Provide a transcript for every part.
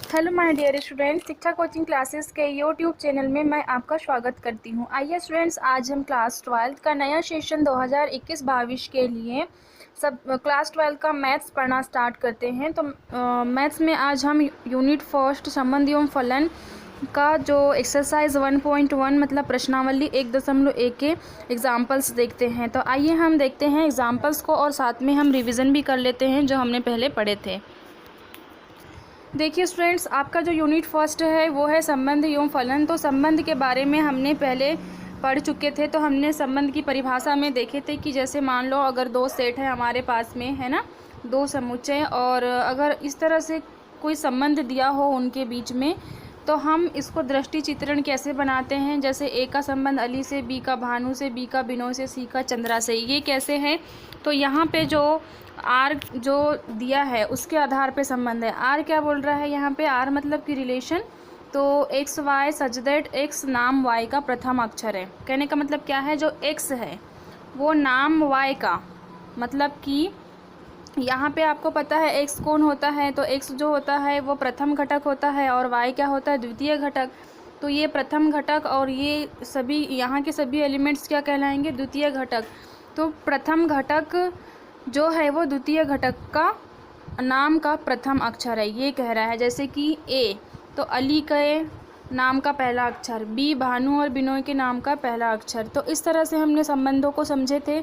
Hello my dear students, शिक्षा coaching classes के YouTube channel में मैं आपका स्वागत करती हूं। आइए स्टूडेंट्स, आज हम क्लास 12 का नया सेशन 2021-22 के लिए सब क्लास 12 का मैथ्स पढ़ना स्टार्ट करते हैं। तो मैथ्स में आज हम यूनिट फर्स्ट संबंध एवं फलन का जो एक्सरसाइज 1.1 मतलब प्रश्नावली 1.1 के एग्जाम्पल्स देखते हैं। तो आइए हम देखते हैं एग्जाम्पल्स को और साथ में हम रिविज़न भी कर लेते हैं जो हमने पहले पढ़े थे। देखिए स्टूडेंट्स, आपका जो यूनिट फर्स्ट है वो है संबंध एवं फलन। तो संबंध के बारे में हमने पहले पढ़ चुके थे। तो हमने संबंध की परिभाषा में देखे थे कि जैसे मान लो अगर दो सेट है हमारे पास में, है ना, दो समुच्चय, और अगर इस तरह से कोई संबंध दिया हो उनके बीच में, तो हम इसको दृष्टि चित्रण कैसे बनाते हैं। जैसे ए का संबंध अली से, बी का भानु से, बी का बिनोय से, सी का चंद्रा से, ये कैसे है। तो यहाँ पे जो आर जो दिया है उसके आधार पे संबंध है। आर क्या बोल रहा है यहाँ पे, आर मतलब कि रिलेशन। तो X Y such that X नाम वाई का प्रथम अक्षर है। कहने का मतलब क्या है, जो एक्स है वो नाम वाई का, मतलब कि यहाँ पे आपको पता है एक्स कौन होता है, तो एक्स जो होता है वो प्रथम घटक होता है और वाई क्या होता है, द्वितीय घटक। तो ये प्रथम घटक और ये सभी यहाँ के सभी एलिमेंट्स क्या कहलाएंगे, द्वितीय घटक। तो प्रथम घटक जो है वो द्वितीय घटक का नाम का प्रथम अक्षर है, ये कह रहा है। जैसे कि ए तो अली के नाम का पहला अक्षर, बी भानु और बिनोय के नाम का पहला अक्षर। तो इस तरह से हमने संबंधों को समझे थे,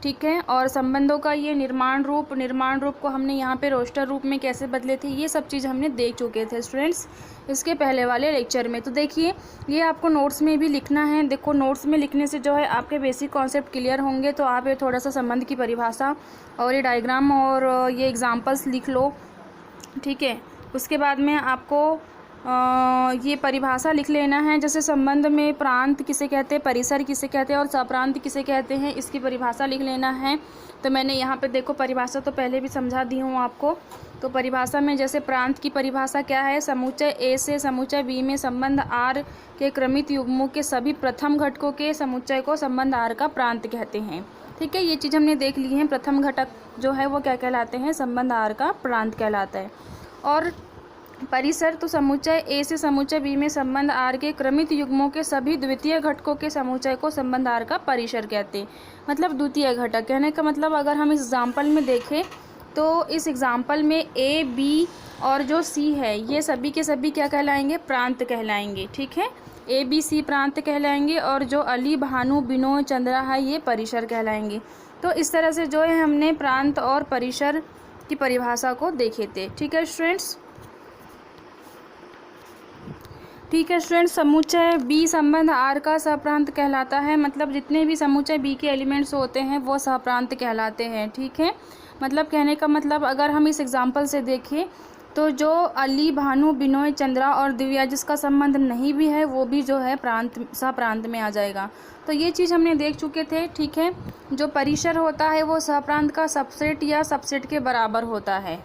ठीक है। और संबंधों का ये निर्माण रूप को हमने यहाँ पे रोस्टर रूप में कैसे बदले थे, ये सब चीज़ हमने देख चुके थे स्टूडेंट्स इसके पहले वाले लेक्चर में। तो देखिए, ये आपको नोट्स में भी लिखना है। देखो, नोट्स में लिखने से जो है आपके बेसिक कॉन्सेप्ट क्लियर होंगे। तो आप ये थोड़ा सा संबंध की परिभाषा और ये डायग्राम और ये एग्जाम्पल्स लिख लो, ठीक है। उसके बाद में आपको ये परिभाषा लिख लेना है। जैसे संबंध में प्रांत किसे कहते हैं, परिसर किसे कहते हैं और सप्रांत किसे कहते हैं, इसकी परिभाषा लिख लेना है। तो मैंने यहाँ पे देखो परिभाषा तो पहले भी समझा दी हूँ आपको। तो परिभाषा में जैसे प्रांत की परिभाषा क्या है, समुच्चय ए से समुच्चय बी में संबंध आर के क्रमित युग्मों के सभी प्रथम घटकों के समुच्चय को संबंध आर का प्रांत कहते हैं, ठीक है। ये चीज़ हमने देख ली है। प्रथम घटक जो है वो क्या कहलाते हैं, संबंध आर का प्रांत कहलाता है। और परिसर तो समुच्चय ए से समुच्चय बी में संबंध आर के क्रमित युग्मों के सभी द्वितीय घटकों के समुच्चय को संबंध आर का परिसर कहते हैं, मतलब द्वितीय घटक। कहने का मतलब अगर हम इस एग्जाम्पल में देखें तो इस एग्जाम्पल में ए बी और जो सी है ये सभी के सभी क्या कहलाएंगे, प्रांत कहलाएंगे, ठीक है। ए बी सी प्रांत कहलाएंगे और जो अली भानु बिनोय चंद्रा है ये परिसर कहलाएंगे। तो इस तरह से जो है हमने प्रांत और परिसर की परिभाषा को देखे थे, ठीक है स्टूडेंट्स। ठीक है स्टूडेंट्स, समुच्चय बी संबंध आर का सहप्रांत कहलाता है। मतलब जितने भी समुच्चय बी के एलिमेंट्स होते हैं वो सहप्रांत कहलाते हैं, ठीक है। मतलब कहने का मतलब अगर हम इस एग्जांपल से देखें तो जो अली भानु बिनोय चंद्रा और दिव्या जिसका संबंध नहीं भी है वो भी जो है प्रांत सहप्रांत में आ जाएगा। तो ये चीज़ हमने देख चुके थे, ठीक है। जो परिसर होता है वो सहप्रांत का सबसेट या सबसेट के बराबर होता है,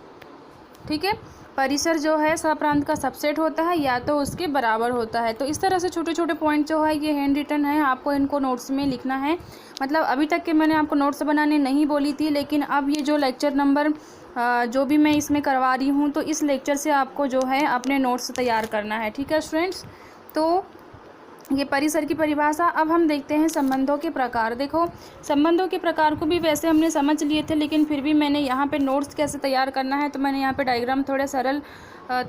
ठीक है। परिसर जो है सहप्रांत का सबसेट होता है या तो उसके बराबर होता है। तो इस तरह से छोटे छोटे पॉइंट जो है ये हैंड रिटन है, आपको इनको नोट्स में लिखना है। मतलब अभी तक के मैंने आपको नोट्स बनाने नहीं बोली थी, लेकिन अब ये जो लेक्चर नंबर जो भी मैं इसमें करवा रही हूँ तो इस लेक्चर से आपको जो है अपने नोट्स तैयार करना है, ठीक है स्टूडेंट्स। तो ये परिसर की परिभाषा। अब हम देखते हैं संबंधों के प्रकार। देखो, संबंधों के प्रकार को भी वैसे हमने समझ लिए थे, लेकिन फिर भी मैंने यहाँ पे नोट्स कैसे तैयार करना है तो मैंने यहाँ पे डायग्राम थोड़े सरल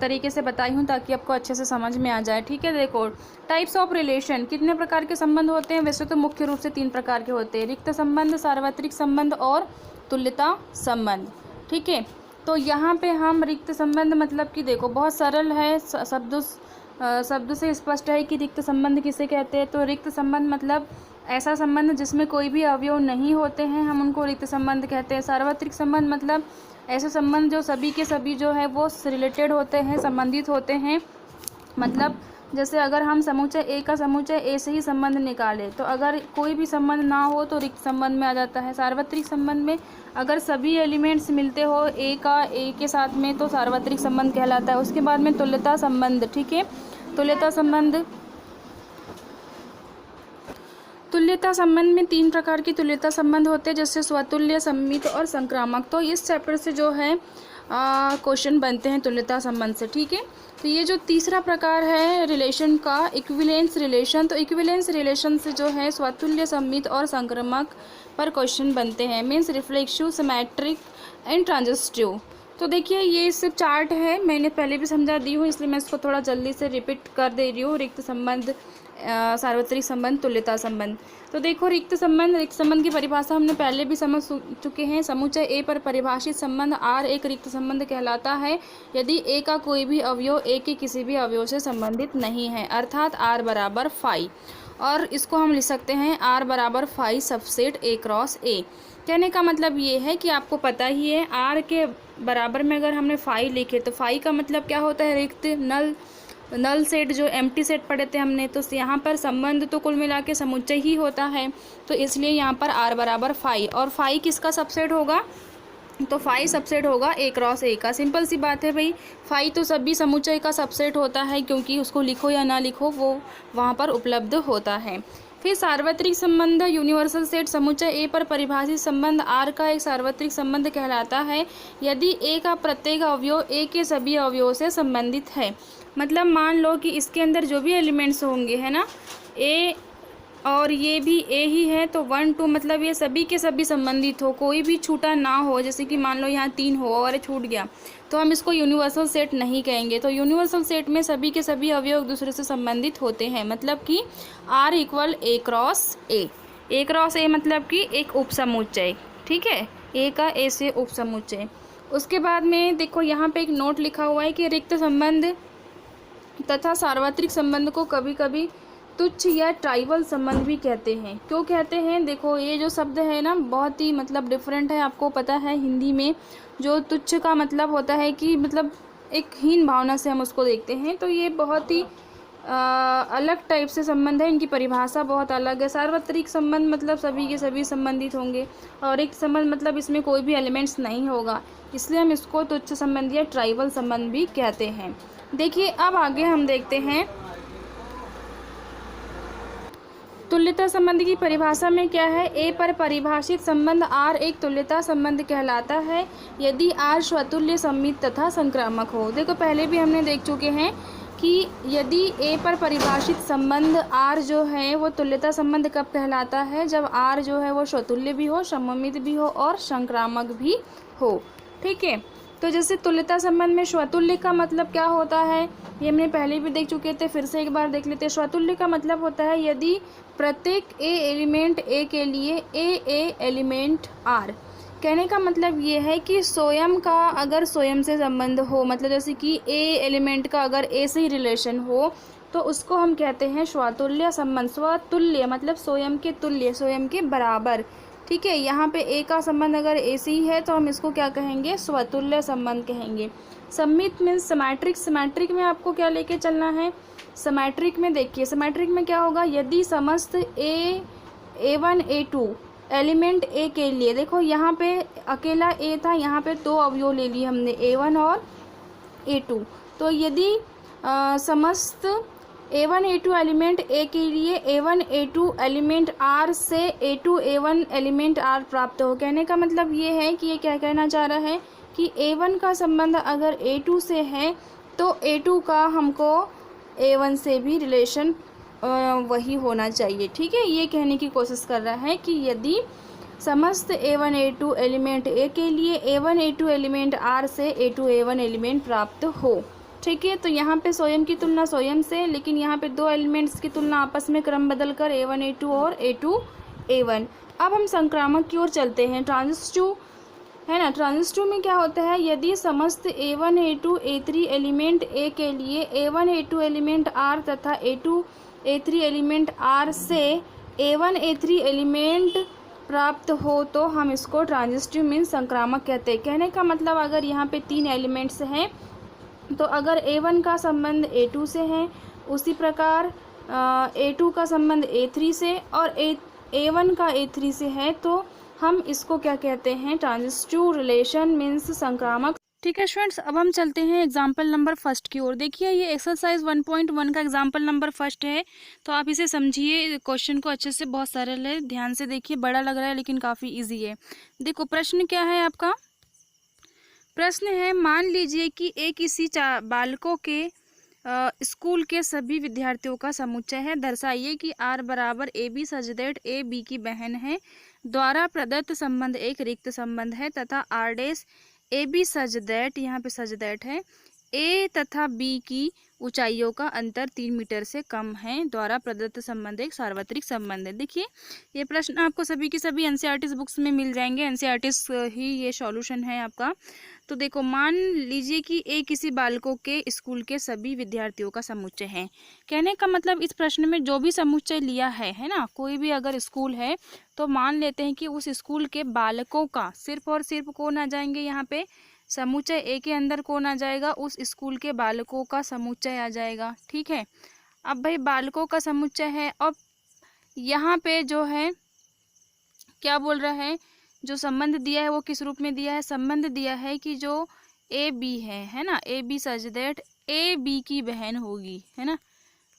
तरीके से बताई हूँ ताकि आपको अच्छे से समझ में आ जाए, ठीक है। देखो, टाइप्स ऑफ रिलेशन, कितने प्रकार के संबंध होते हैं। वैसे तो मुख्य रूप से 3 प्रकार के होते हैं, रिक्त संबंध, सार्वत्रिक संबंध और तुल्यता संबंध, ठीक है। तो यहाँ पे हम रिक्त संबंध मतलब कि देखो बहुत सरल है, शब्द से स्पष्ट है कि रिक्त संबंध किसे कहते हैं। तो रिक्त संबंध मतलब ऐसा संबंध जिसमें कोई भी अवयव नहीं होते हैं, हम उनको रिक्त संबंध कहते हैं। सार्वत्रिक संबंध मतलब ऐसे संबंध जो सभी के सभी जो है वो रिलेटेड होते हैं, संबंधित होते हैं। मतलब जैसे अगर हम समुच्चय ए का समुच्चय ए से ही संबंध निकालें तो अगर कोई भी संबंध ना हो तो रिक्त संबंध में आ जाता है। सार्वत्रिक संबंध में अगर सभी एलिमेंट्स मिलते हो ए का ए के साथ में तो सार्वत्रिक संबंध कहलाता है। उसके बाद में तुल्यता संबंध, ठीक है। तुल्यता संबंध में 3 प्रकार की तुल्यता संबंध होते हैं, जैसे स्वतुल्य, सममित और संक्रामक। तो इस चैप्टर से जो है क्वेश्चन बनते हैं तुल्यता संबंध से। ठीक है, तो ये जो तीसरा प्रकार है रिलेशन का, इक्विवेलेंस रिलेशन, तो इक्विवेलेंस रिलेशन से जो है स्वतुल्य, सममित और संक्रामक पर क्वेश्चन बनते हैं। Means reflexive, symmetric and transitive. तो देखिए ये सिर्फ चार्ट है, मैंने पहले भी समझा दी हूँ, इसलिए मैं इसको थोड़ा जल्दी से रिपीट कर दे रही हूँ। रिक्त संबंध, सार्वत्रिक संबंध, तुल्यता संबंध। तो देखो रिक्त संबंध की परिभाषा हमने पहले भी समझ चुके हैं। समुच्चय ए पर परिभाषित संबंध R एक रिक्त संबंध कहलाता है यदि ए का कोई भी अवयव ए के किसी भी अवयव से संबंधित नहीं है, अर्थात R बराबर फाई। और इसको हम लिख सकते हैं R बराबर phi subset A cross A। कहने का मतलब ये है कि आपको पता ही है R के बराबर में अगर हमने फाई लिखे तो फाई का मतलब क्या होता है, रिक्त, नल सेट, जो एम्प्टी सेट पढ़े थे हमने। तो यहाँ पर संबंध तो कुल मिला के समुच्चय ही होता है, तो इसलिए यहाँ पर R बराबर फाई। और फाई किसका सबसेट होगा, तो फाई सबसेट होगा A क्रॉस A का। सिंपल सी बात है भाई, फाई तो सभी समुच्चय का सबसेट होता है, क्योंकि उसको लिखो या ना लिखो वो वहाँ पर उपलब्ध होता है। फिर सार्वत्रिक संबंध, यूनिवर्सल सेट, समुच्चय ए पर परिभाषित संबंध R का एक सार्वत्रिक संबंध कहलाता है यदि ए का प्रत्येक अवयव ए के सभी अवयवों से संबंधित है। मतलब मान लो कि इसके अंदर जो भी एलिमेंट्स होंगे, है ना, ए और ये भी ए ही है, तो 1 2 मतलब ये सभी के सभी संबंधित हो, कोई भी छूटा ना हो। जैसे कि मान लो यहाँ 3 हो और छूट गया, तो हम इसको यूनिवर्सल सेट नहीं कहेंगे। तो यूनिवर्सल सेट में सभी के सभी अवयव एक दूसरे से संबंधित होते हैं, मतलब कि R equal A cross A। A cross A मतलब कि एक उपसमुच्चय। ठीक है, A का A से उपसमुच्चय। उसके बाद में देखो यहाँ पे एक नोट लिखा हुआ है कि रिक्त संबंध तथा सार्वत्रिक संबंध को कभी कभी तुच्छ या ट्राइवल संबंध भी कहते हैं। क्यों कहते हैं, देखो ये जो शब्द है ना बहुत ही मतलब डिफरेंट है। आपको पता है हिंदी में जो तुच्छ का मतलब होता है कि मतलब एक हीन भावना से हम उसको देखते हैं, तो ये बहुत ही अलग टाइप से संबंध है, इनकी परिभाषा बहुत अलग है। सार्वत्रिक संबंध मतलब सभी के सभी संबंधित होंगे, और एक संबंध मतलब इसमें कोई भी एलिमेंट्स नहीं होगा, इसलिए हम इसको तुच्छ संबंध या ट्राइवल संबंध भी कहते हैं। देखिए अब आगे हम देखते हैं तुल्यता संबंध की परिभाषा में क्या है। ए पर परिभाषित संबंध R एक तुल्यता संबंध कहलाता है यदि R स्वतुल्य, सममित तथा संक्रामक हो। देखो पहले भी हमने देख चुके हैं कि यदि ए पर परिभाषित संबंध R जो है वो तुल्यता संबंध कब कहलाता है, जब R जो है वो स्वतुल्य भी हो, सममित भी हो और संक्रामक भी हो। ठीक है, तो जैसे तुल्यता संबंध में स्वतुल्य का मतलब क्या होता है ये हमने पहले भी देख चुके थे, फिर से एक बार देख लेते हैं। स्वतुल्य का मतलब होता है यदि प्रत्येक ए एलिमेंट ए के लिए ए एलिमेंट R। कहने का मतलब ये है कि स्वयं का अगर स्वयं से संबंध हो, मतलब जैसे कि ए एलिमेंट का अगर ए से ही रिलेशन हो, तो उसको हम कहते हैं स्वतुल्य संबंध। स्वतुल्य मतलब स्वयं के तुल्य, स्वयं के बराबर। ठीक है, यहाँ पे ए का संबंध अगर ए से ही है तो हम इसको क्या कहेंगे, स्वतुल्य संबंध कहेंगे। सममित मीन्स सिमेट्रिक। सिमेट्रिक में आपको क्या लेके चलना है, सिमेट्रिक में देखिए, सिमेट्रिक में क्या होगा, यदि समस्त A1 A2 एलिमेंट ए के लिए, देखो यहाँ पे अकेला ए था, यहाँ पे दो अवयव ले लिए हमने A1 और A2, तो यदि समस्त A1 A2 एलिमेंट ए के लिए A1 A2 एलिमेंट R से A2 A1 एलिमेंट R प्राप्त हो। कहने का मतलब ये है कि ये क्या कहना चाह रहा है कि A1 का संबंध अगर A2 से है तो A2 का हमको A1 से भी रिलेशन वही होना चाहिए। ठीक है, ये कहने की कोशिश कर रहा है कि यदि समस्त A1 A2 एलिमेंट ए के लिए A1 A2 एलिमेंट R से A2 A1 एलिमेंट प्राप्त हो। ठीक है, तो यहाँ पे स्वयं की तुलना स्वयं से, लेकिन यहाँ पे दो एलिमेंट्स की तुलना आपस में क्रम बदल कर A1 A2 और A2 A1। अब हम संक्रामक की ओर चलते हैं, ट्रांजिस्टिव है ना। ट्रांजिस्टिव में क्या होता है, यदि समस्त A1 A2 A3 एलिमेंट ए के लिए A1 A2 एलिमेंट R तथा A2 A3 एलिमेंट R से A1 A3 एलिमेंट प्राप्त हो तो हम इसको ट्रांजिस्टिव मीन्स संक्रामक कहते हैं। कहने का मतलब अगर यहाँ पे 3 एलिमेंट्स हैं तो अगर A1 का संबंध A2 से है, उसी प्रकार A2 का संबंध A3 से और A1 का A3 से है, तो हम इसको क्या कहते हैं, ट्रांजिस्टिव रिलेशन मीन्स संक्रामक। ठीक है स्टूडेंट्स, अब हम चलते हैं एग्जाम्पल नंबर फर्स्ट की ओर। देखिए ये एक्सरसाइज 1.1 का एग्जाम्पल नंबर फर्स्ट है, तो आप इसे समझिए, क्वेश्चन को अच्छे से, बहुत सरल है, ध्यान से देखिए। बड़ा लग रहा है लेकिन काफ़ी इजी है। देखो प्रश्न क्या है आपका, प्रश्न है, मान लीजिए कि किसी बालकों के स्कूल के सभी विद्यार्थियों का समुच्चय है। दर्शाइए कि आर बराबर A B such that A B की बहन है। द्वारा प्रदत्त संबंध एक रिक्त संबंध है तथा R dash A B such that, यहाँ पे सच दैट है, ए तथा बी की ऊंचाइयों का अंतर 3 मीटर से कम है। द्वारा प्रदत्त संबंध एक सार्वत्रिक संबंध है। देखिए ये प्रश्न आपको सभी की सभी एनसीईआरटी बुक्स में मिल जाएंगे। एनसीईआरटी ही ये सॉल्यूशन है आपका। तो देखो, मान लीजिए कि ए किसी बालकों के स्कूल के सभी विद्यार्थियों का समुच्चय है। कहने का मतलब इस प्रश्न में जो भी समुच्चय लिया है ना, कोई भी अगर स्कूल है तो मान लेते हैं कि उस स्कूल के बालकों का सिर्फ और सिर्फ कौन आ जाएंगे, यहाँ पे समुच्चय ए के अंदर कौन आ जाएगा, उस स्कूल के बालकों का समुच्चय आ जाएगा। ठीक है, अब भाई बालकों का समुच्चय है। अब यहाँ पे जो है क्या बोल रहा है, जो संबंध दिया है वो किस रूप में दिया है, संबंध दिया है कि जो ए बी है ना, A B such that A B की बहन होगी, है ना।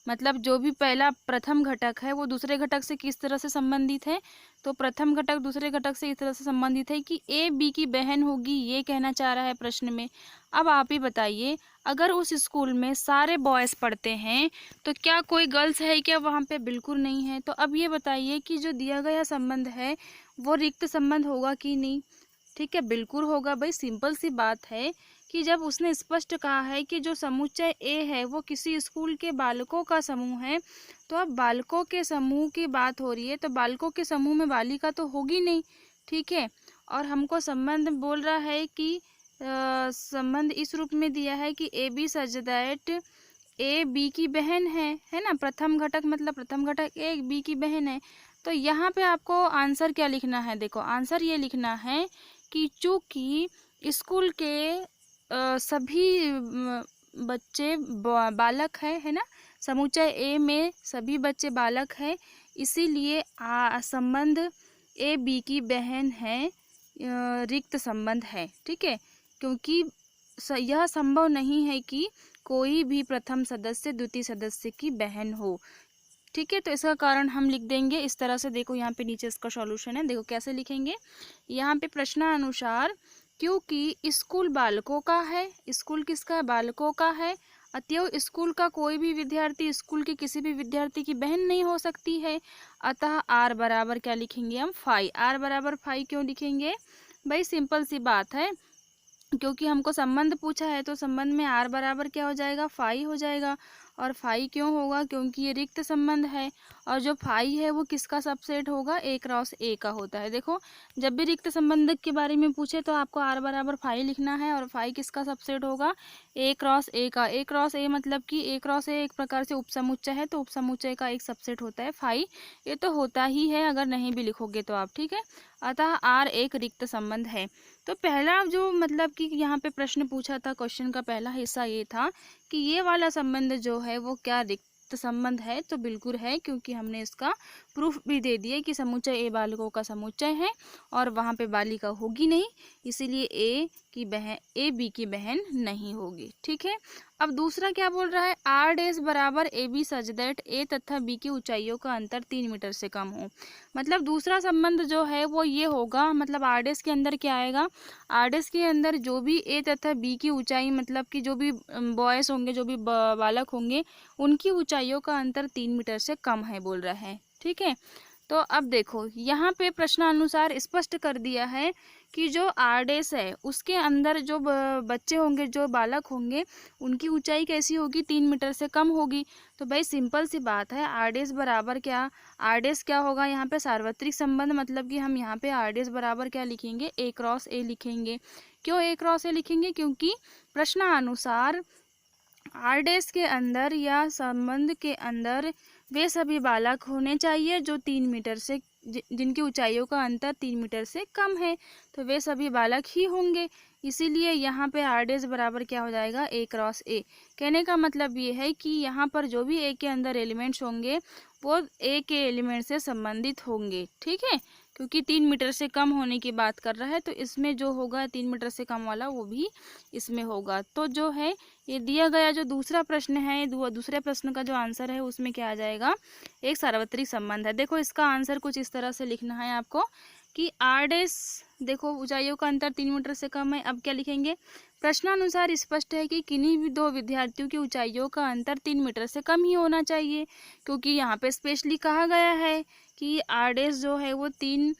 मतलब जो भी पहला प्रथम घटक है वो दूसरे घटक से किस तरह से संबंधित है, तो प्रथम घटक दूसरे घटक से इस तरह से संबंधित है कि ए बी की बहन होगी, ये कहना चाह रहा है प्रश्न में। अब आप ही बताइए, अगर उस स्कूल में सारे बॉयज़ पढ़ते हैं तो क्या कोई गर्ल्स है क्या वहाँ पे? बिल्कुल नहीं है। तो अब ये बताइए कि जो दिया गया संबंध है वो रिक्त संबंध होगा कि नहीं? ठीक है, बिल्कुल होगा भाई। सिंपल सी बात है कि जब उसने स्पष्ट कहा है कि जो समुच्चय ए है वो किसी स्कूल के बालकों का समूह है, तो अब बालकों के समूह की बात हो रही है तो बालकों के समूह में बालिका तो होगी नहीं। ठीक है, और हमको संबंध बोल रहा है कि संबंध इस रूप में दिया है कि A B such that A B की बहन है ना। प्रथम घटक मतलब प्रथम घटक ए बी की बहन है। तो यहाँ पे आपको आंसर क्या लिखना है, देखो आंसर ये लिखना है कि चूँकि स्कूल के सभी बच्चे बालक है ना, समुच्चय ए में सभी बच्चे बालक है, इसीलिए संबंध ए बी की बहन है रिक्त संबंध है। ठीक है, क्योंकि यह संभव नहीं है कि कोई भी प्रथम सदस्य द्वितीय सदस्य की बहन हो। ठीक है, तो इसका कारण हम लिख देंगे इस तरह से। देखो यहाँ पे नीचे इसका सॉल्यूशन है, देखो कैसे लिखेंगे। यहाँ पे प्रश्नानुसार क्योंकि स्कूल बालकों का है, स्कूल किसका है, बालकों का है, अतएव स्कूल का कोई भी विद्यार्थी स्कूल के किसी भी विद्यार्थी की बहन नहीं हो सकती है। अतः आर बराबर क्या लिखेंगे हम, 5। आर बराबर 5 क्यों लिखेंगे भाई? सिंपल सी बात है, क्योंकि हमको संबंध पूछा है तो संबंध में आर बराबर क्या हो जाएगा, 5 हो जाएगा। और 5 क्यों होगा, क्योंकि ये रिक्त संबंध है और जो 5 है वो किसका सबसेट होगा, ए क्रॉस ए का होता है। देखो जब भी रिक्त संबंध के बारे में पूछे तो आपको आर बराबर 5 लिखना है और 5 किसका सबसेट होगा, ए क्रॉस ए का। ए क्रॉस ए मतलब कि ए क्रॉस ए एक प्रकार से उपसमुच्चय है, तो उपसमुच्चय का एक सबसेट होता है 5। ये तो होता ही है अगर नहीं भी लिखोगे तो आप। ठीक है, अतः आर एक रिक्त संबंध है। तो पहला जो मतलब कि यहाँ पे प्रश्न पूछा था, क्वेश्चन का पहला हिस्सा ये था कि ये वाला संबंध जो है वो क्या रिक्त संबंध है, तो बिल्कुल है, क्योंकि हमने इसका प्रूफ भी दे दिया कि समुच्चय ए बालकों का समुच्चय है और वहाँ पे बालिका होगी नहीं, इसीलिए ए बी की बहन नहीं होगी। ठीक है, अब दूसरा क्या बोल रहा है, आर डैश बराबर ए बी सच दैट ए तथा बी की ऊंचाइयों का अंतर 3 मीटर से कम हो। मतलब दूसरा संबंध जो है वो ये होगा, मतलब आर डैश के अंदर क्या आएगा, आर डैश के अंदर जो भी ए तथा बी की ऊंचाई, मतलब कि जो भी बॉयज़ होंगे, जो भी बालक होंगे, उनकी ऊंचाइयों का अंतर 3 मीटर से कम है बोल रहा है। ठीक है, तो अब देखो यहाँ पे प्रश्नानुसार स्पष्ट कर दिया है कि जो आर डैश है उसके अंदर जो बच्चे होंगे, जो बालक होंगे, उनकी ऊंचाई कैसी होगी, 3 मीटर से कम होगी। तो भाई सिंपल सी बात है, आर डैश बराबर क्या, आर डैश क्या होगा यहाँ पे, सार्वत्रिक संबंध, मतलब कि हम यहाँ पे आर डैश बराबर क्या लिखेंगे, ए क्रॉस ए लिखेंगे। क्यों ए क्रॉस ए लिखेंगे, क्योंकि प्रश्नानुसार आर डैश के अंदर या संबंध के अंदर वे सभी बालक होने चाहिए जो 3 मीटर से, जिनकी ऊंचाइयों का अंतर 3 मीटर से कम है, तो वे सभी बालक ही होंगे। इसीलिए यहाँ पे आर डैश बराबर क्या हो जाएगा, ए क्रॉस ए। कहने का मतलब ये है कि यहाँ पर जो भी ए के अंदर एलिमेंट्स होंगे वो ए के एलिमेंट से संबंधित होंगे। ठीक है, क्योंकि 3 मीटर से कम होने की बात कर रहा है तो इसमें जो होगा 3 मीटर से कम वाला वो भी इसमें होगा। तो जो है ये दिया गया जो दूसरा प्रश्न है, दूसरे प्रश्न का जो आंसर है उसमें क्या आ जाएगा, एक सार्वत्रिक संबंध है। देखो इसका आंसर कुछ इस तरह से लिखना है आपको कि आर डैश देखो ऊंचाइयों का अंतर 3 मीटर से कम है। अब क्या लिखेंगे, प्रश्नानुसार स्पष्ट है कि किन्हीं भी दो विद्यार्थियों की ऊंचाइयों का अंतर 3 मीटर से कम ही होना चाहिए, क्योंकि यहाँ पे स्पेशली कहा गया है कि आरडेस जो है वो 3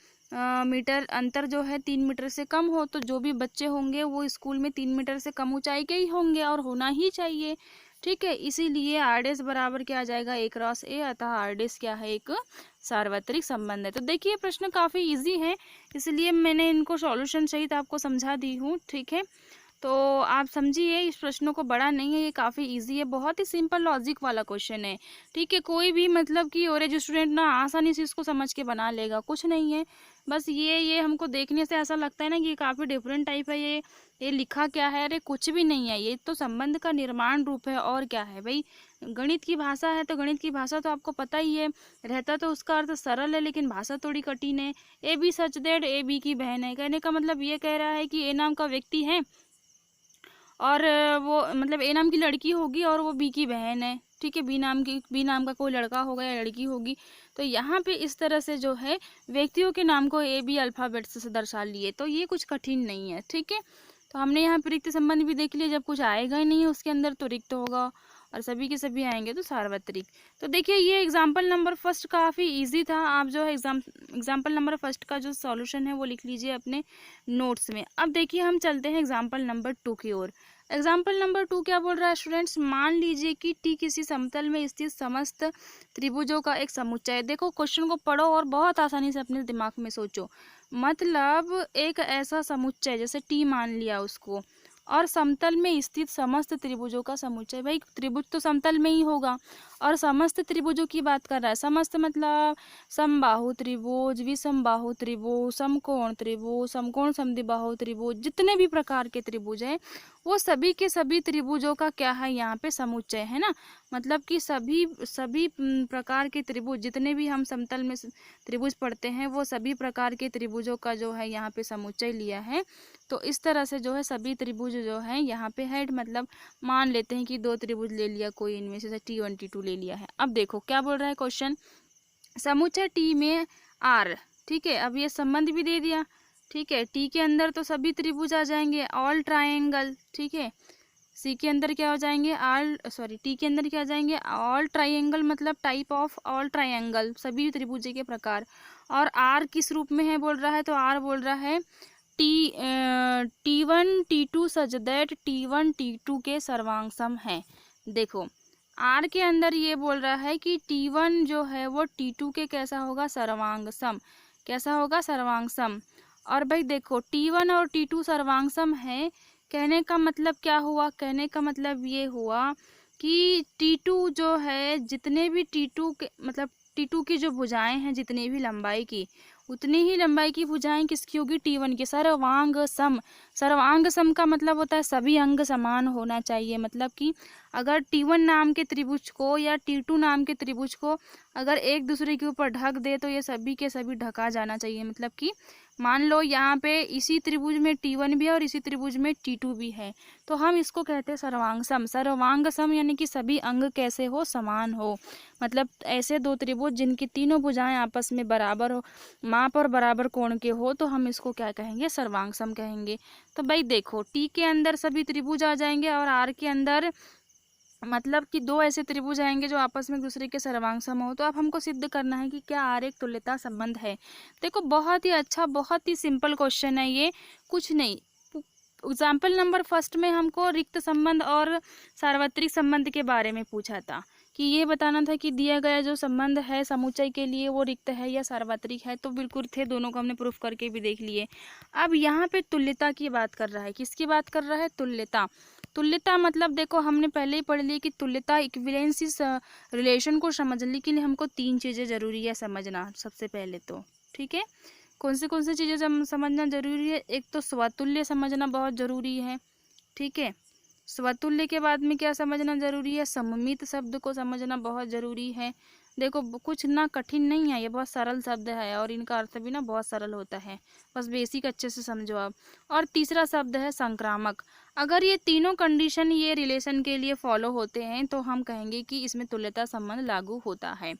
मीटर अंतर जो है 3 मीटर से कम हो, तो जो भी बच्चे होंगे वो स्कूल में 3 मीटर से कम ऊंचाई के ही होंगे और होना ही चाहिए। ठीक है, इसीलिए आरडेस बराबर क्या आ जाएगा, ए क्रॉस ए, अतः आरडेस क्या है, एक सार्वत्रिक संबंध है। तो देखिए प्रश्न काफ़ी इजी है, इसलिए मैंने इनको सॉल्यूशन सहित आपको समझा दी हूँ। ठीक है, तो आप समझिए इस प्रश्नों को, बड़ा नहीं है, ये काफ़ी इजी है, बहुत ही सिंपल लॉजिक वाला क्वेश्चन है। ठीक है, कोई भी मतलब कि ओरेज स्टूडेंट ना आसानी से इसको समझ के बना लेगा, कुछ नहीं है। बस ये हमको देखने से ऐसा लगता है ना कि ये काफ़ी डिफरेंट टाइप है, ये लिखा क्या है, अरे कुछ भी नहीं है, ये तो संबंध का निर्माण रूप है और क्या है भाई। गणित की भाषा है तो गणित की भाषा तो आपको पता ही है, रहता तो उसका अर्थ सरल है लेकिन भाषा थोड़ी कठिन है। A B such that A B की बहन है, कहने का मतलब ये कह रहा है कि ए नाम का व्यक्ति है और वो मतलब ए नाम की लड़की होगी और वो बी की बहन है। ठीक है, बी नाम का कोई लड़का होगा या लड़की होगी। तो यहाँ पे इस तरह से जो है व्यक्तियों के नाम को ए बी अल्फ़ाबेट से दर्शा लिए, तो ये कुछ कठिन नहीं है। ठीक है, तो हमने यहाँ पे रिक्त संबंध भी देख लिया, जब कुछ आएगा ही नहीं है उसके अंदर तो रिक्त होगा और सभी के सभी आएंगे तो सार्वत्रिक। तो देखिए ये एग्जाम्पल नंबर फर्स्ट काफ़ी इजी था, आप जो है एग्जाम्पल नंबर फर्स्ट का जो सॉल्यूशन है वो लिख लीजिए अपने नोट्स में। अब देखिए हम चलते हैं एग्जाम्पल नंबर 2 की ओर। एग्जाम्पल नंबर 2 क्या बोल रहा है स्टूडेंट्स, मान लीजिए कि टी किसी समतल में स्थित समस्त त्रिभुजों का एक समुच्चय है। देखो क्वेश्चन को पढ़ो और बहुत आसानी से अपने दिमाग में सोचो। मतलब एक ऐसा समुच्चय जैसे टी मान लिया उसको, और समतल में स्थित समस्त त्रिभुजों का समुच्चय, भाई त्रिभुज तो समतल में ही होगा और समस्त त्रिभुजों की बात कर रहा है। समस्त मतलब समबाहु त्रिभुज, विषमबाहु त्रिभुज, समकोण त्रिभुज, समकोण समद्विबाहु त्रिभुज, जितने भी प्रकार के त्रिभुज हैं वो सभी के सभी त्रिभुजों का क्या है यहाँ पे समुच्चय है ना। मतलब कि सभी प्रकार के त्रिभुज, जितने भी हम समतल में त्रिभुज पढ़ते हैं वो सभी प्रकार के त्रिभुजों का जो है यहाँ पे समुच्चय लिया है। तो इस तरह से जो है सभी त्रिभुज जो है यहाँ पे है, मतलब मान लेते हैं कि 2 त्रिभुज ले लिया कोई इनमें से, T1 T2 ले लिया है। अब देखो क्या बोल रहा है क्वेश्चन, समुच्चय टी में आर। ठीक है, अब ये संबंध भी दे दिया। ठीक है, टी के अंदर तो सभी त्रिभुज आ जाएंगे, ऑल ट्रायंगल। ठीक है, सी के अंदर क्या हो जाएंगे, टी के अंदर क्या आ जाएंगे, ऑल ट्रायंगल, मतलब टाइप ऑफ ऑल ट्रायंगल, सभी त्रिभुज के प्रकार। और आर किस रूप में है बोल रहा है, तो आर बोल रहा है T1 T2 such that T1 T2 के सर्वांग सम है। देखो आर के अंदर ये बोल रहा है कि T1 जो है वो T2 के कैसा होगा, सर्वांग सम। कैसा होगा, सर्वांग सम। और भाई देखो T1 और T2 सर्वांग सम है, कहने का मतलब क्या हुआ, कहने का मतलब ये हुआ कि T2 जो है जितने भी T2 के मतलब T2 की जो भुजाएं हैं, जितनी भी लंबाई की, उतनी ही लंबाई की भुजाएं किसकी होगी, T1 की। सर्वांग सम, सर्वांग सम का मतलब होता है सभी अंग समान होना चाहिए। मतलब कि अगर T1 नाम के त्रिभुज को या T2 नाम के त्रिभुज को अगर एक दूसरे के ऊपर ढक दे तो ये सभी के सभी ढका जाना चाहिए। मतलब कि मान लो यहाँ पे इसी त्रिभुज में T1 भी है और इसी त्रिभुज में T2 भी है, तो हम इसको कहते हैं सर्वांग सम। सर्वांग सम यानी कि सभी अंग कैसे हो, समान हो। मतलब ऐसे 2 त्रिभुज जिनकी तीनों भुजाएं आपस में बराबर हो, माप और बराबर कोण के हो, तो हम इसको क्या कहेंगे, सर्वांग सम कहेंगे। तो भाई देखो टी के अंदर सभी त्रिभुज आ जाएंगे और आर के अंदर मतलब कि 2 ऐसे त्रिभुज आएंगे जो आपस में एक दूसरे के सर्वांग सम हो। तो अब हमको सिद्ध करना है कि क्या आर एक तुल्यता संबंध है। देखो बहुत ही अच्छा, बहुत ही सिंपल क्वेश्चन है ये, कुछ नहीं। एग्जाम्पल नंबर फर्स्ट में हमको रिक्त संबंध और सार्वत्रिक संबंध के बारे में पूछा था कि ये बताना था कि दिया गया जो संबंध है समुच्चय के लिए वो रिक्त है या सार्वत्रिक है, तो बिल्कुल थे, दोनों को हमने प्रूफ करके भी देख लिए। अब यहाँ पे तुल्यता की बात कर रहा है, किसकी बात कर रहा है, तुल्यता। तुल्यता मतलब देखो हमने पहले ही पढ़ लिया कि तुल्यता इक्विवेलेंस रिलेशन को समझने के लिए हमको 3 चीज़ें जरूरी है समझना सबसे पहले तो। ठीक है, कौन सी चीज़ें समझना जरूरी है, एक तो स्वतुल्य समझना बहुत ज़रूरी है। ठीक है, स्वतुल्य के बाद में क्या समझना जरूरी है, सममित शब्द को समझना बहुत ज़रूरी है। देखो कुछ ना कठिन नहीं है, ये बहुत सरल शब्द है और इनका अर्थ भी ना बहुत सरल होता है, बस बेसिक अच्छे से समझो आप। और तीसरा शब्द है संक्रामक। अगर ये तीनों कंडीशन ये रिलेशन के लिए फॉलो होते हैं तो हम कहेंगे कि इसमें तुल्यता संबंध लागू होता है।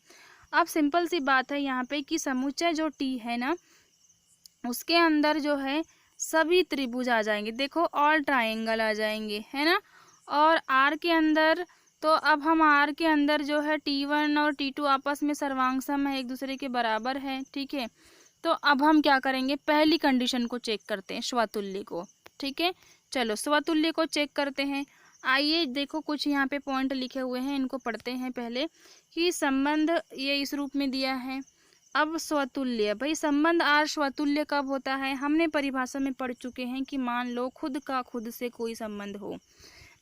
अब सिंपल सी बात है यहाँ पे कि समुच्चय जो टी है ना उसके अंदर जो है सभी त्रिभुज आ जाएंगे, देखो ऑल ट्रायंगल आ जाएंगे, है ना। और आर के अंदर, तो अब हम आर के अंदर जो है T1 और T2 आपस में सर्वांग है, एक दूसरे के बराबर है, ठीक है। तो अब हम क्या करेंगे, पहली कंडीशन को चेक करते हैं, स्वतुल्य को, ठीक है। चलो स्वतुल्य को चेक करते हैं। आइए देखो कुछ यहाँ पे पॉइंट लिखे हुए हैं, इनको पढ़ते हैं पहले। कि संबंध ये इस रूप में दिया है। अब स्वतुल्य, भाई संबंध आर स्वतुल्य कब होता है, हमने परिभाषा में पढ़ चुके हैं कि मान लो खुद का खुद से कोई संबंध हो,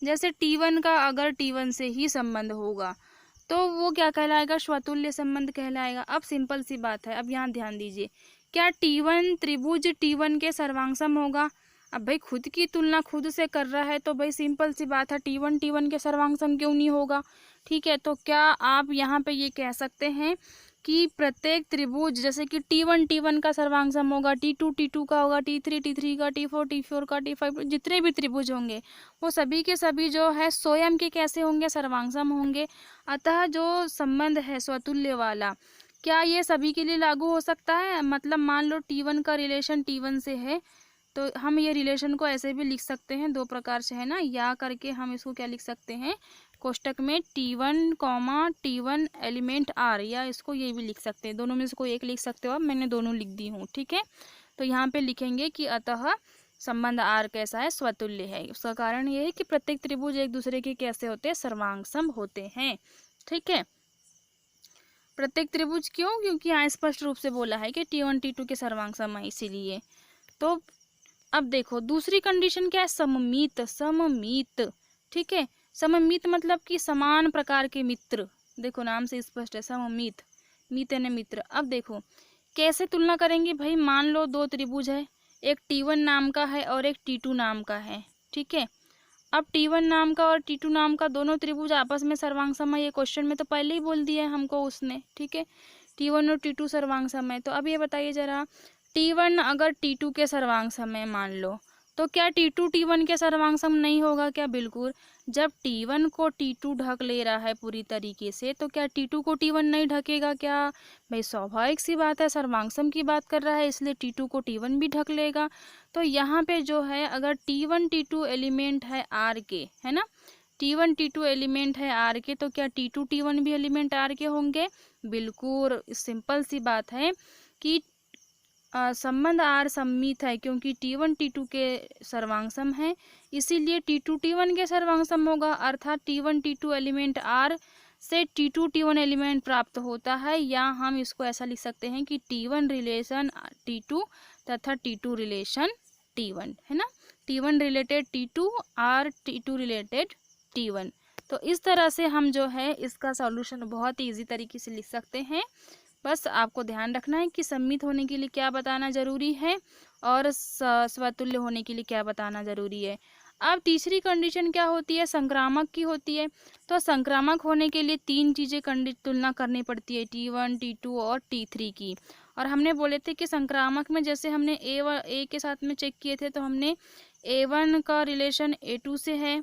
जैसे T1 का अगर T1 से ही संबंध होगा तो वो क्या कहलाएगा, स्वतुल्य संबंध कहलाएगा। अब सिंपल सी बात है, अब यहाँ ध्यान दीजिए, क्या T1 त्रिभुज T1 के सर्वांग होगा। अब भाई खुद की तुलना खुद से कर रहा है तो भाई सिंपल सी बात है, T1 T1 के सर्वांग क्यों नहीं होगा, ठीक है। तो क्या आप यहाँ पे ये कह सकते हैं कि प्रत्येक त्रिभुज, जैसे कि T1 T1 का सर्वांग सम होगा, T2 T2 का होगा, T3 T3 का, T4 T4 का, T5, जितने भी त्रिभुज होंगे वो सभी के सभी जो है स्वयं के कैसे होंगे, सर्वांग सम होंगे। अतः जो संबंध है स्वतुल्य वाला, क्या ये सभी के लिए लागू हो सकता है। मतलब मान लो T1 का रिलेशन T1 से है, तो हम ये रिलेशन को ऐसे भी लिख सकते हैं, दो प्रकार से, है ना। या करके हम इसको क्या लिख सकते हैं, कोष्टक में T1 comma T1 element R, या इसको ये भी लिख सकते हैं, दोनों में से कोई एक लिख सकते हो। अब मैंने दोनों लिख दी हूँ, ठीक है। तो यहाँ पे लिखेंगे कि अतः संबंध R कैसा है, स्वतुल्य है। उसका कारण ये है कि प्रत्येक त्रिभुज एक दूसरे के कैसे होते हैं, सर्वांग सम होते हैं, ठीक है। प्रत्येक त्रिभुज क्यों, क्योंकि यहाँ स्पष्ट रूप से बोला है कि T1 T2 के सर्वांग सम है, इसीलिए। तो अब देखो दूसरी कंडीशन क्या है, सममित, सममित, ठीक है। सममित मतलब कि समान प्रकार के मित्र, देखो नाम से स्पष्ट है, सममित, मित यानी मित्र। अब देखो कैसे तुलना करेंगे, भाई मान लो दो त्रिभुज है, एक T1 नाम का है और एक T2 नाम का है, ठीक है। अब T1 नाम का और T2 नाम का दोनों त्रिभुज आपस में सर्वांग सम है, ये क्वेश्चन में तो पहले ही बोल दिया है हमको उसने, ठीक है। T1 और T2 सर्वांग सम है, तो अब ये बताइए जरा, T1 अगर T2 के सर्वांग सम है मान लो, तो क्या T2 T1 के सर्वांग सम नहीं होगा क्या, बिल्कुल। जब T1 को T2 ढक ले रहा है पूरी तरीके से, तो क्या T2 को T1 नहीं ढकेगा क्या, भाई स्वाभाविक सी बात है, सर्वांग सम की बात कर रहा है इसलिए T2 को T1 भी ढक लेगा। तो यहाँ पे जो है अगर T1 T2 एलिमेंट है R के, है ना, T1 T2 एलिमेंट है R के, तो क्या T2 T1 भी एलिमेंट R के होंगे, बिल्कुल। सिंपल सी बात है कि संबंध R सम्मित है, क्योंकि T1 T2 के सर्वांग सम है, इसीलिए T2 T1 के सर्वांग सम होगा। अर्थात T1 T2 एलिमेंट R से T2 T1 एलिमेंट प्राप्त होता है, या हम इसको ऐसा लिख सकते हैं कि T1 रिलेशन T2 तथा T2 रिलेशन T1, है ना। T1 रिलेटेड T2 और T2 रिलेटेड T1। तो इस तरह से हम जो है इसका सॉल्यूशन बहुत ही ईजी तरीके से लिख सकते हैं। बस आपको ध्यान रखना है कि सम्मित होने के लिए क्या बताना जरूरी है और स्वतुल्य होने के लिए क्या बताना जरूरी है। अब तीसरी कंडीशन क्या होती है, संक्रामक की होती है। तो संक्रामक होने के लिए तीन चीज़ें तुलना करनी पड़ती है, T1 T2 और T3 की। और हमने बोले थे कि संक्रामक में जैसे हमने ए के साथ में चेक किए थे, तो हमने A1 का रिलेशन A2 से है,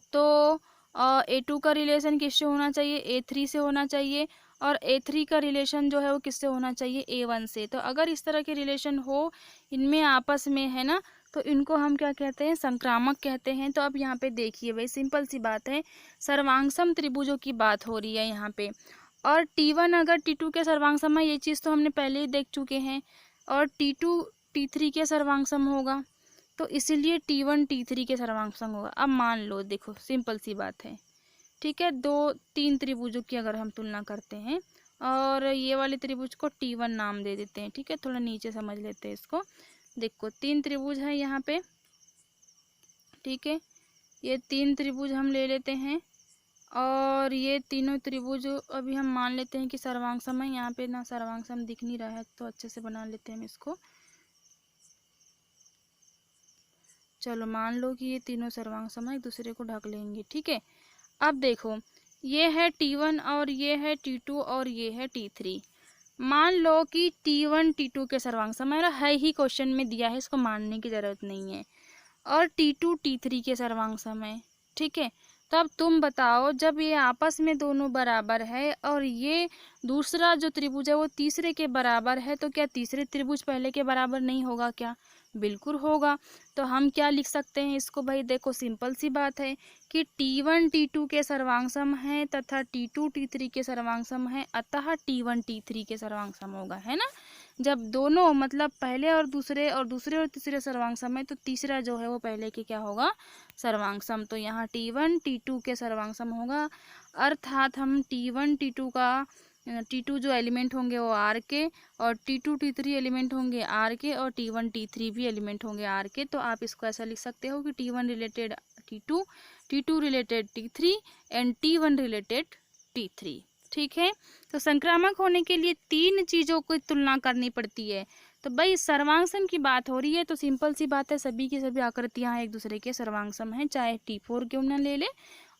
तो A2 का रिलेशन किससे होना चाहिए, A3 से होना चाहिए, और A3 का रिलेशन जो है वो किससे होना चाहिए, A1 से। तो अगर इस तरह के रिलेशन हो इनमें आपस में, है ना, तो इनको हम क्या कहते हैं, संक्रामक कहते हैं। तो अब यहाँ पे देखिए भाई सिंपल सी बात है, सर्वांग सम त्रिभुजों की बात हो रही है यहाँ पे, और T1 अगर T2 के सर्वांग सम है, ये चीज़ तो हमने पहले ही देख चुके हैं, और T2 T3 के सर्वांग सम होगा, तो इसीलिए T1 T3 के सर्वांग सम होगा। अब मान लो देखो सिंपल सी बात है, ठीक है, दो तीन त्रिभुजों की अगर हम तुलना करते हैं, और ये वाले त्रिभुज को T1 नाम दे देते हैं, ठीक है, थोड़ा नीचे समझ लेते हैं इसको। देखो तीन त्रिभुज है यहाँ पे, ठीक है, ये तीन त्रिभुज हम ले लेते हैं, और ये तीनों त्रिभुज अभी हम मान लेते हैं कि सर्वांग सम है। यहाँ पे ना सर्वांग सम दिख नहीं रहा है, तो अच्छे से बना लेते हैं हम इसको। चलो मान लो कि ये तीनों सर्वांग सम एक दूसरे को ढक लेंगे, ठीक है। अब देखो ये है T1 और ये है T2 और ये है T3। मान लो कि T1 T2 के सर्वांग सम है ही, क्वेश्चन में दिया है, इसको मानने की ज़रूरत नहीं है, और T2 T3 के सर्वांग सम है, ठीक है। तब तुम बताओ, जब ये आपस में दोनों बराबर है और ये दूसरा जो त्रिभुज है वो तीसरे के बराबर है, तो क्या तीसरे त्रिभुज पहले के बराबर नहीं होगा क्या? बिल्कुल होगा। तो हम क्या लिख सकते हैं इसको भाई? देखो सिंपल सी बात है कि T1 T2 के सर्वांग सम है तथा T2 T3 के सर्वांग सम है, अतः T1 T3 के सर्वांग सम होगा, है ना। जब दोनों मतलब पहले और दूसरे और तीसरे सर्वांग सम है, तो तीसरा जो है वो पहले के क्या होगा? सर्वांग सम। तो यहाँ T1 T2 के सर्वांग सम होगा, अर्थात हम T1 T2 का T2 जो एलिमेंट होंगे वो R के, और T2 T3 एलिमेंट होंगे R के, और T1 T3 भी एलिमेंट होंगे R के। तो आप इसको ऐसा लिख सकते हो कि T1 related T2, T2 related T3 and T1 related T3। ठीक है। तो संक्रामक होने के लिए तीन चीज़ों की तुलना करनी पड़ती है। तो भाई सर्वांग सम की बात हो रही है तो सिंपल सी बात है, सभी की सभी आकृतियां एक दूसरे के सर्वांग सम हैं, चाहे T4 क्यों ना ले ले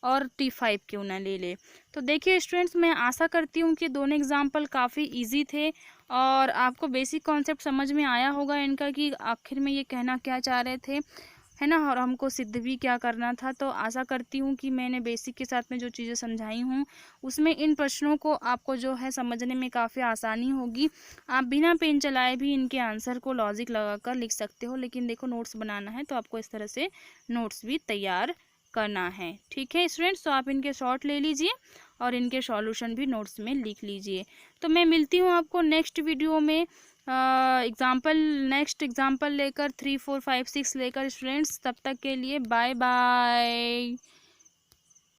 और T5 क्यों ना ले ले। तो देखिए स्टूडेंट्स, मैं आशा करती हूँ कि दोनों एग्जाम्पल काफ़ी इजी थे और आपको बेसिक कॉन्सेप्ट समझ में आया होगा इनका कि आखिर में ये कहना क्या चाह रहे थे, है ना, और हमको सिद्ध भी क्या करना था। तो आशा करती हूँ कि मैंने बेसिक के साथ में जो चीज़ें समझाई हूँ उसमें इन प्रश्नों को आपको जो है समझने में काफ़ी आसानी होगी। आप बिना पेन चलाए भी इनके आंसर को लॉजिक लगाकर लिख सकते हो, लेकिन देखो नोट्स बनाना है तो आपको इस तरह से नोट्स भी तैयार करना है। ठीक है स्टूडेंट्स, तो आप इनके शॉर्ट ले लीजिए और इनके सॉल्यूशन भी नोट्स में लिख लीजिए। तो मैं मिलती हूँ आपको नेक्स्ट वीडियो में नेक्स्ट एग्जाम्पल लेकर 3 4 5 6 लेकर स्टूडेंट्स। तब तक के लिए बाय बाय।